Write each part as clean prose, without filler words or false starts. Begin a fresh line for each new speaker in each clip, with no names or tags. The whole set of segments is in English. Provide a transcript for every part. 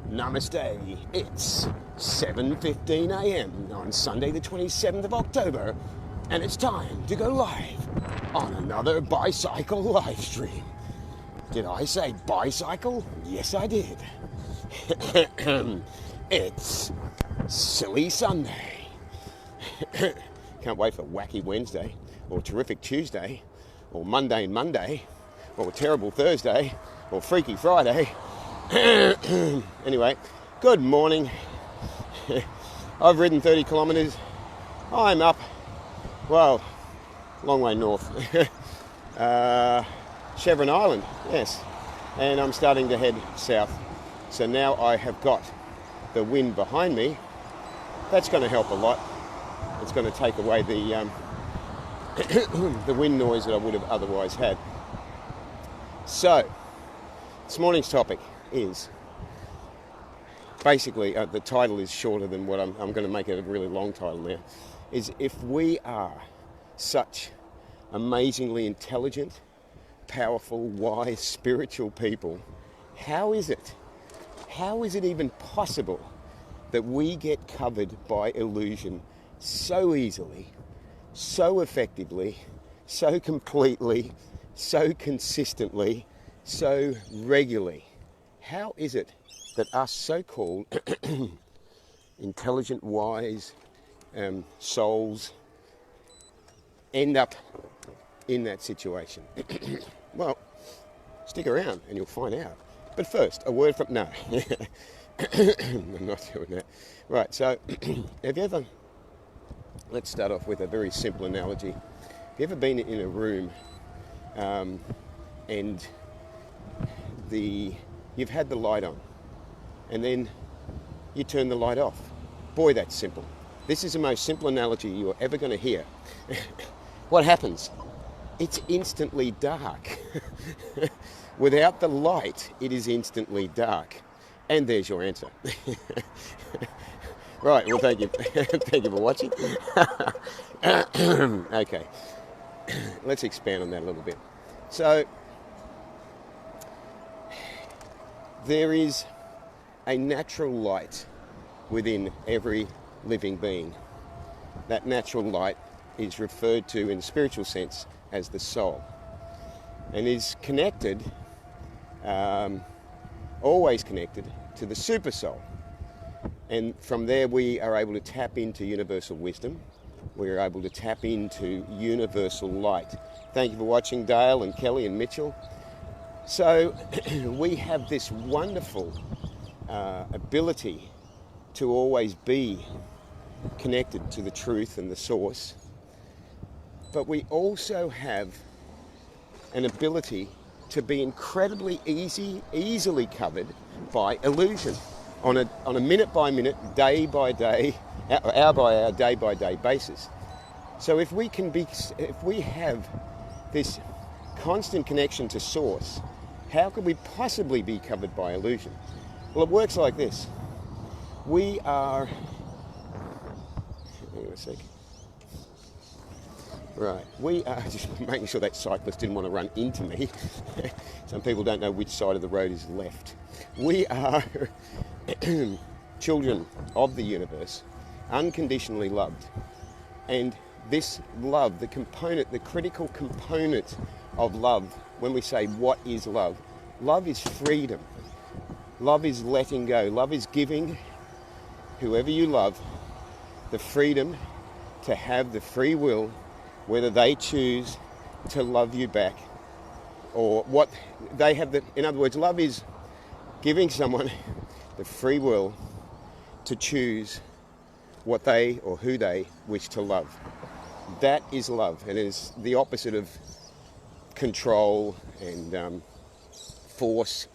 Namaste. It's 7:15 a.m. on Sunday the 27th of October, and it's time to go live on another bicycle live stream. Did I say bicycle? Yes, I did. It's Silly Sunday. Can't wait for Wacky Wednesday, or Terrific Tuesday, or Mundane Monday, or Terrible Thursday, or Freaky Friday. Anyway, good morning. I've ridden 30 kilometres. I'm up, well, long way north. Chevron Island, yes. And I'm starting to head south. So now I have got the wind behind me. That's going to help a lot. It's going to take away the the wind noise that I would have otherwise had. So, this morning's topic is basically, the title is shorter than what I'm going to make it a really long title now, is if we are such amazingly intelligent, powerful, wise, spiritual people, how is it even possible that we get covered by illusion so easily, so effectively, so completely, so consistently, so regularly? How is it that us so-called intelligent, wise souls end up in that situation? Well, stick around and you'll find out. But first, a word from... No. I'm not doing that. Right, so have you ever... Let's start off with a very simple analogy. Have you ever been in a room and you've had the light on and then you turn the light off? Boy, that's simple. This is the most simple analogy you're ever going to hear. What happens? It's instantly dark. Without the light, it is instantly dark. And there's your answer. Right, well, thank you. Thank you for watching. Okay, let's expand on that a little bit. So, there is a natural light within every living being. That natural light is referred to in the spiritual sense as the soul, and is connected, always connected, to the super soul. And from there we are able to tap into universal wisdom. We are able to tap into universal light. Thank you for watching, Dale and Kelly and Mitchell. So we have this wonderful ability to always be connected to the truth and the source. But we also have an ability to be incredibly easily covered by illusion on a minute by minute, day by day, hour by hour, day by day basis. So if we have this constant connection to source, how could we possibly be covered by illusion? Well, it works like this. We are... Hang on a sec. Right, we are just making sure that cyclist didn't want to run into me. Some people don't know which side of the road is left. We are children of the universe, unconditionally loved. And this love, the critical component of love, when we say what is love? Love is freedom. Love is letting go. Love is giving whoever you love the freedom to have the free will, whether they choose to love you back or what they have. In other words, love is giving someone the free will to choose what they or who they wish to love. That is love, and it is the opposite of control and force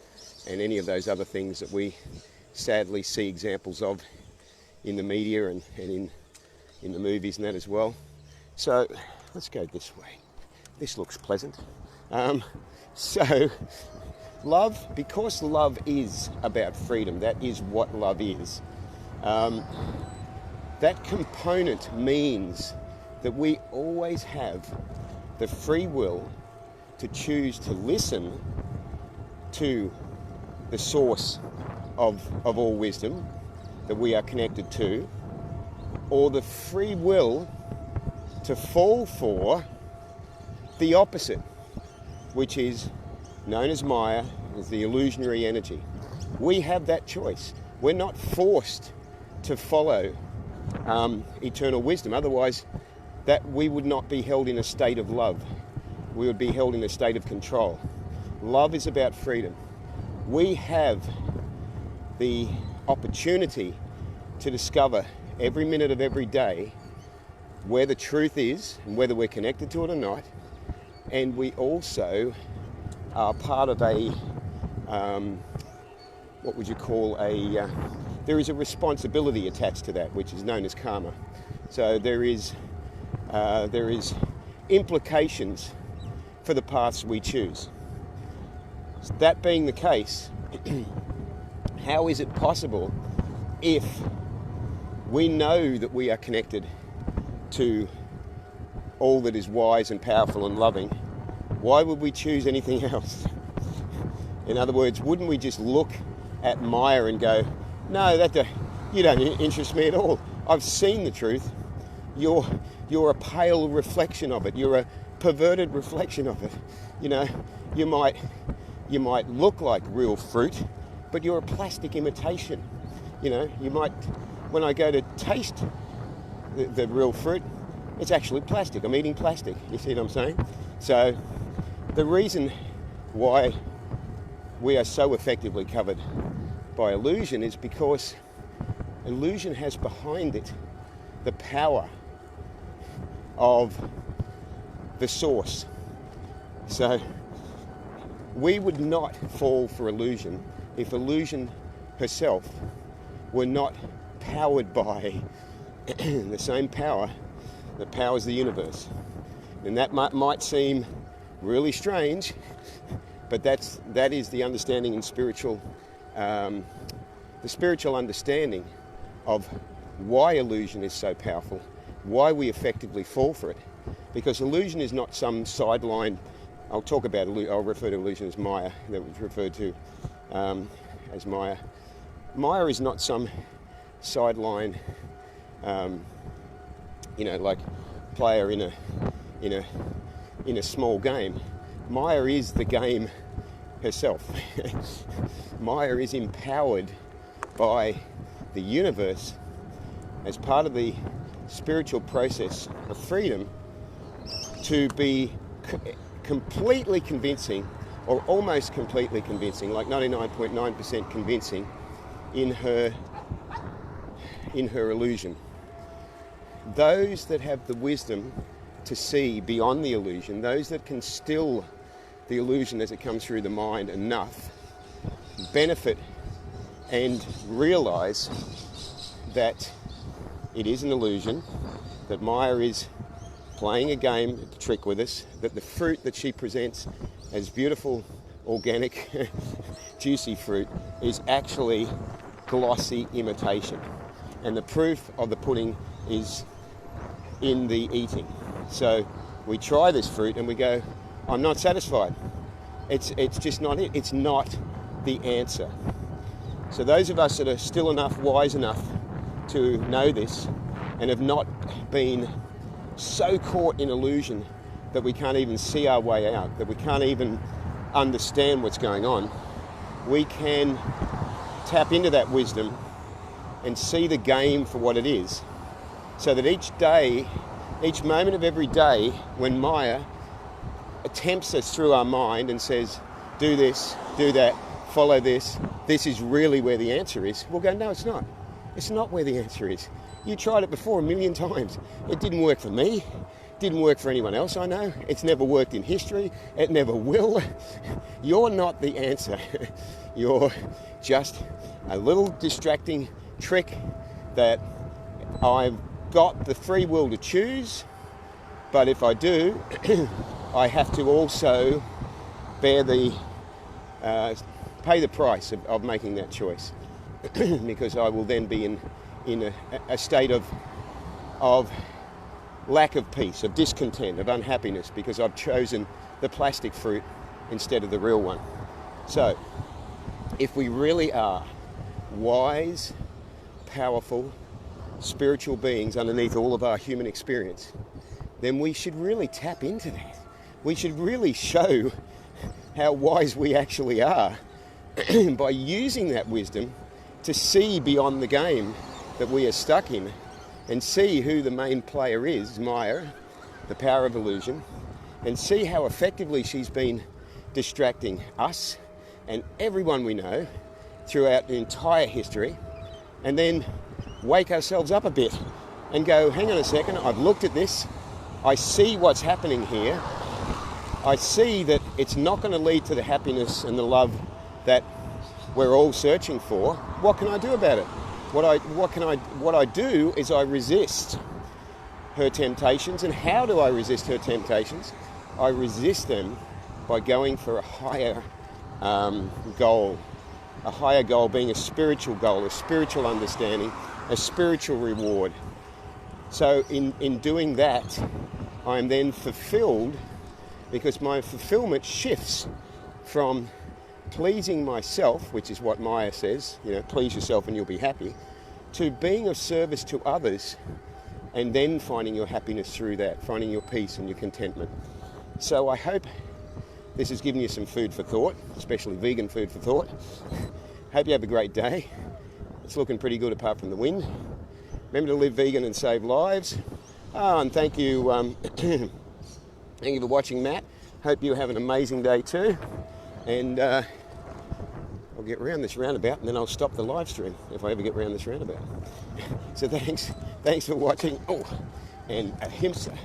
and any of those other things that we sadly see examples of in the media and in the movies and that as well. So let's go this way. This looks pleasant. So love, because love is about freedom, that is what love is. That component means that we always have the free will to choose to listen to the source of all wisdom that we are connected to, or the free will to fall for the opposite, which is known as Maya, as the illusionary energy. We have that choice. We're not forced to follow eternal wisdom. Otherwise, that we would not be held in a state of love. We would be held in a state of control. Love is about freedom. We have the opportunity to discover every minute of every day where the truth is and whether we're connected to it or not. And we also are part of a, what would you call there is a responsibility attached to that, which is known as karma. So there is implications for the paths we choose. That being the case, how is it possible, if we know that we are connected to all that is wise and powerful and loving, why would we choose anything else? In other words, wouldn't we just look at Maya and go, no, you don't interest me at all. I've seen the truth. You're a pale reflection of it. You're a perverted reflection of it. You know, you might look like real fruit, but you're a plastic imitation. You know, you might, when I go to taste the real fruit, it's actually plastic. I'm eating plastic. You see what I'm saying? So the reason why we are so effectively covered by illusion is because illusion has behind it the power of the source. So we would not fall for illusion if illusion herself were not powered by the same power that powers the universe. And that might seem really strange, but that is the understanding in spiritual, the spiritual understanding of why illusion is so powerful, why we effectively fall for it. Because illusion is not some sideline. I'll refer to illusion as Maya, that was referred to as Maya. Maya is not some sideline, like player in a small game. Maya is the game herself. Maya is empowered by the universe as part of the spiritual process of freedom to be completely convincing, or almost completely convincing, like 99.9% convincing in her illusion. Those that have the wisdom to see beyond the illusion, those that can still the illusion as it comes through the mind enough, benefit and realize that it is an illusion, that Maya is playing a game, a trick with us, that the fruit that she presents as beautiful, organic, juicy fruit is actually glossy imitation. And the proof of the pudding is in the eating. So we try this fruit and we go, I'm not satisfied. It's just not it. It's not the answer. So those of us that are still wise enough to know this and have not been so caught in illusion that we can't even see our way out, that we can't even understand what's going on, we can tap into that wisdom and see the game for what it is, so that each day, each moment of every day, when Maya tempts us through our mind and says, do this, do that, follow this, this is really where the answer is, we'll go, no, it's not. It's not where the answer is. You tried it before 1,000,000 times. It didn't work for me. Didn't work for anyone else I know. It's never worked in history. It never will. You're not the answer. You're just a little distracting trick that I've got the free will to choose, but if I do, I have to also bear pay the price of making that choice, because I will then be in a state of lack of peace, of discontent, of unhappiness, because I've chosen the plastic fruit instead of the real one. So, if we really are wise, powerful, spiritual beings underneath all of our human experience, then we should really tap into that. We should really show how wise we actually are by using that wisdom to see beyond the game that we are stuck in and see who the main player is, Maya, the power of illusion, and see how effectively she's been distracting us and everyone we know throughout the entire history, and then wake ourselves up a bit and go, hang on a second, I've looked at this, I see what's happening here, I see that it's not going to lead to the happiness and the love that we're all searching for. What can I do about it? What I do is I resist her temptations. And how do I resist her temptations? I resist them by going for a higher goal. A higher goal being a spiritual goal, a spiritual understanding, a spiritual reward. So in doing that, I'm then fulfilled, because my fulfillment shifts from pleasing myself, which is what Maya says, please yourself and you'll be happy, to being of service to others and then finding your happiness through that, finding your peace and your contentment. So I hope this has given you some food for thought, especially vegan food for thought. Hope you have a great day. It's looking pretty good apart from the wind. Remember to live vegan and save lives. Oh, and thank you, thank you for watching, Matt. Hope you have an amazing day too. And I'll get around this roundabout and then I'll stop the live stream if I ever get around this roundabout. So thanks for watching. Oh, and ahimsa.